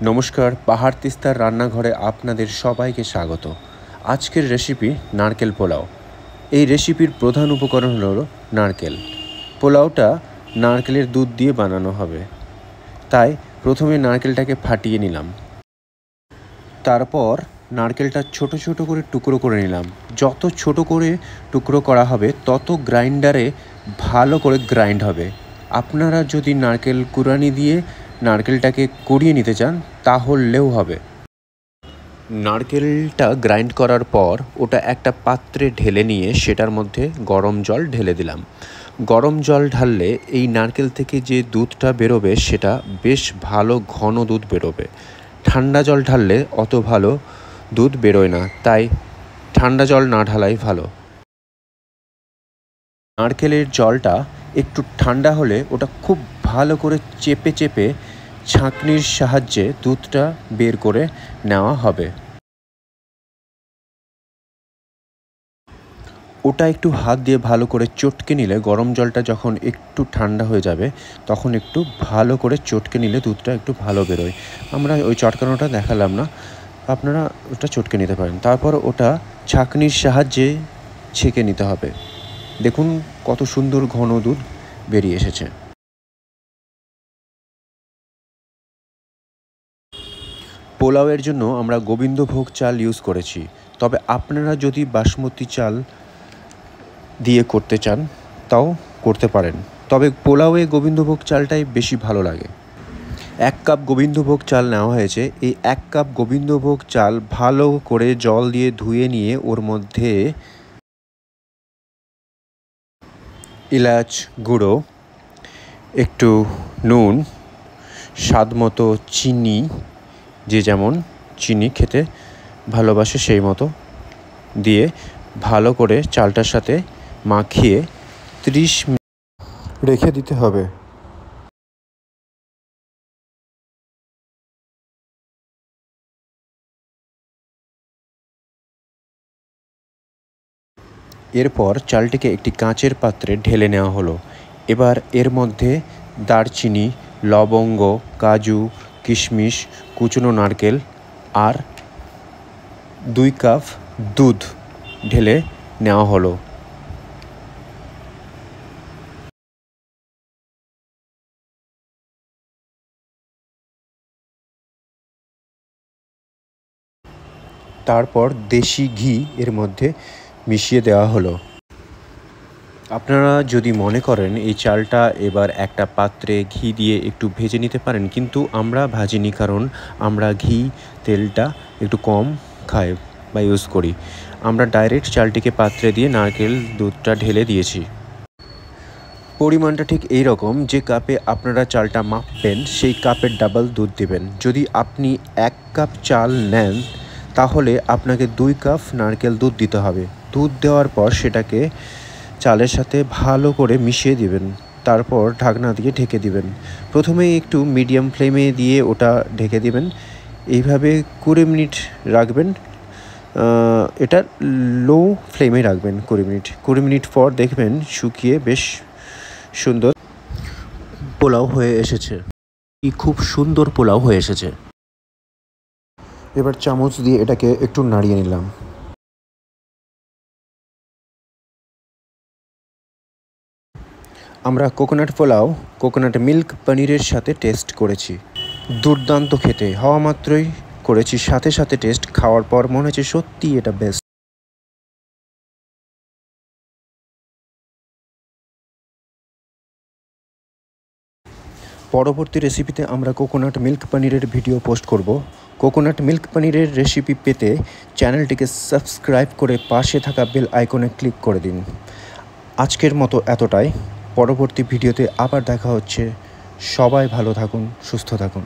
নমস্কার, পাহাড় তিস্তার রান্নাঘরে আপনাদের সবাইকে স্বাগত। আজকের রেসিপি নারকেল পোলাও। এই রেসিপির প্রধান উপকরণ হলো নারকেল। পোলাওটা নারকেলের দুধ দিয়ে বানানো হবে, তাই প্রথমে নারকেলটাকে ফাটিয়ে নিলাম। তারপর নারকেলটা ছোট ছোট করে টুকরো করে নিলাম। যত ছোট করে টুকরো করা হবে তত গ্রাইন্ডারে ভালো করে গ্রাইন্ড হবে। আপনারা যদি নারকেল কুড়ানি দিয়ে নারকেলটাকে কুড়িয়ে নিতে চান তাহলেও হবে। নারকেলটা গ্রাইন্ড করার পর ওটা একটা পাত্রে ঢেলে নিয়ে সেটার মধ্যে গরম জল ঢেলে দিলাম। গরম জল ঢাললে এই নারকেল থেকে যে দুধটা বেরোবে সেটা বেশ ভালো ঘন দুধ বেরোবে। ঠান্ডা জল ঢাললে অত ভালো দুধ বেরোয় না, তাই ঠান্ডা জল না ঢালাই ভালো। নারকেলের জলটা একটু ঠান্ডা হলে ওটা খুব ভালো করে চেপে চেপে ছাঁকনির সাহায্যে দুধটা বের করে নেওয়া হবে। ওটা একটু হাত দিয়ে ভালো করে চটকে নিলে, গরম জলটা যখন একটু ঠান্ডা হয়ে যাবে তখন একটু ভালো করে চটকে নিলে দুধটা একটু ভালো বেরোয়। আমরা ওই চটকানোটা দেখালাম না, আপনারা ওটা চটকে নিতে পারেন। তারপর ওটা ছাঁকনির সাহায্যে ছেঁকে নিতে হবে। দেখুন কত সুন্দর ঘন দুধ বেরিয়ে এসেছে। পোলাওয়ের জন্য আমরা গোবিন্দভোগ চাল ইউজ করেছি, তবে আপনারা যদি বাসমতি চাল দিয়ে করতে চান তাও করতে পারেন, তবে পোলাওয়ে গোবিন্দভোগ চালটাই বেশি ভালো লাগে। 1 কাপ গোবিন্দভোগ চাল নেওয়া হয়েছে। এই 1 কাপ গোবিন্দভোগ চাল ভালো করে জল দিয়ে ধুয়ে নিয়ে ওর মধ্যে এলাচ গুঁড়ো, একটু নুন, স্বাদ মতো চিনি, যে যেমন চিনি খেতে ভালোবাসে সেই মতো দিয়ে ভালো করে চালটার সাথে মাখিয়ে 30 মিনিট রেখে দিতে হবে। এরপর চালটিকে একটি কাঁচের পাত্রে ঢেলে নেওয়া হলো। এবার এর মধ্যে দারচিনি, লবঙ্গ, কাজু, কিশমিশ, কুচনো নারকেল আর 2 কাপ দুধ ঢেলে নেওয়া হলো। তারপর দেশি ঘি এর মধ্যে মিশিয়ে দেওয়া হলো। আপনারা যদি মনে করেন এই চালটা এবার একটা পাত্রে ঘি দিয়ে একটু ভেজে নিতে পারেন, কিন্তু আমরা ভাজিনি, কারণ আমরা ঘি তেলটা একটু কম খাই বা ইউজ করি। আমরা ডাইরেক্ট চালটিকে পাত্রে দিয়ে নারকেল দুধটা ঢেলে দিয়েছি। পরিমাণটা ঠিক এই রকম, যে কাপে আপনারা চালটা মাপবেন সেই কাপের ডাবল দুধ দেবেন। যদি আপনি 1 কাপ চাল নেন তাহলে আপনাকে 2 কাপ নারকেল দুধ দিতে হবে। দুধ দেওয়ার পর সেটাকে চালের সাথে ভালো করে মিশিয়ে দিবেন, তারপর ঢাকনা দিয়ে ঢেকে দিবেন। প্রথমে একটু মিডিয়াম ফ্লেমে দিয়ে ওটা ঢেকে দিবেন। এইভাবে 20 মিনিট রাখবেন। এটা লো ফ্লেমে রাখবেন 20 মিনিট। 20 মিনিট পর দেখবেন শুকিয়ে বেশ সুন্দর পোলাও হয়ে এসেছে। খুব সুন্দর পোলাও হয়ে এসেছে। এবার চামচ দিয়ে এটাকে একটু নাড়িয়ে নিলাম। আমরা কোকোনাট পোলাও কোকোনাট মিল্ক পনিরের সাথে টেস্ট করেছি। দুর্দান্ত খেতে, হওয়া মাত্রই করেছি, সাথে সাথে টেস্ট খাওয়ার পর মনে হচ্ছে সত্যি এটা বেস্ট। পরবর্তী রেসিপিতে আমরা কোকোনাট মিল্ক পনিরের ভিডিও পোস্ট করব। কোকোনাট মিল্ক পনিরের রেসিপি পেতে চ্যানেলটিকে সাবস্ক্রাইব করে পাশে থাকা বেল আইকনে ক্লিক করে দিন। আজকের মতো এতটাই। পরবর্তী ভিডিওতে আবার দেখা হচ্ছে। সবাই ভালো থাকুন, সুস্থ থাকুন।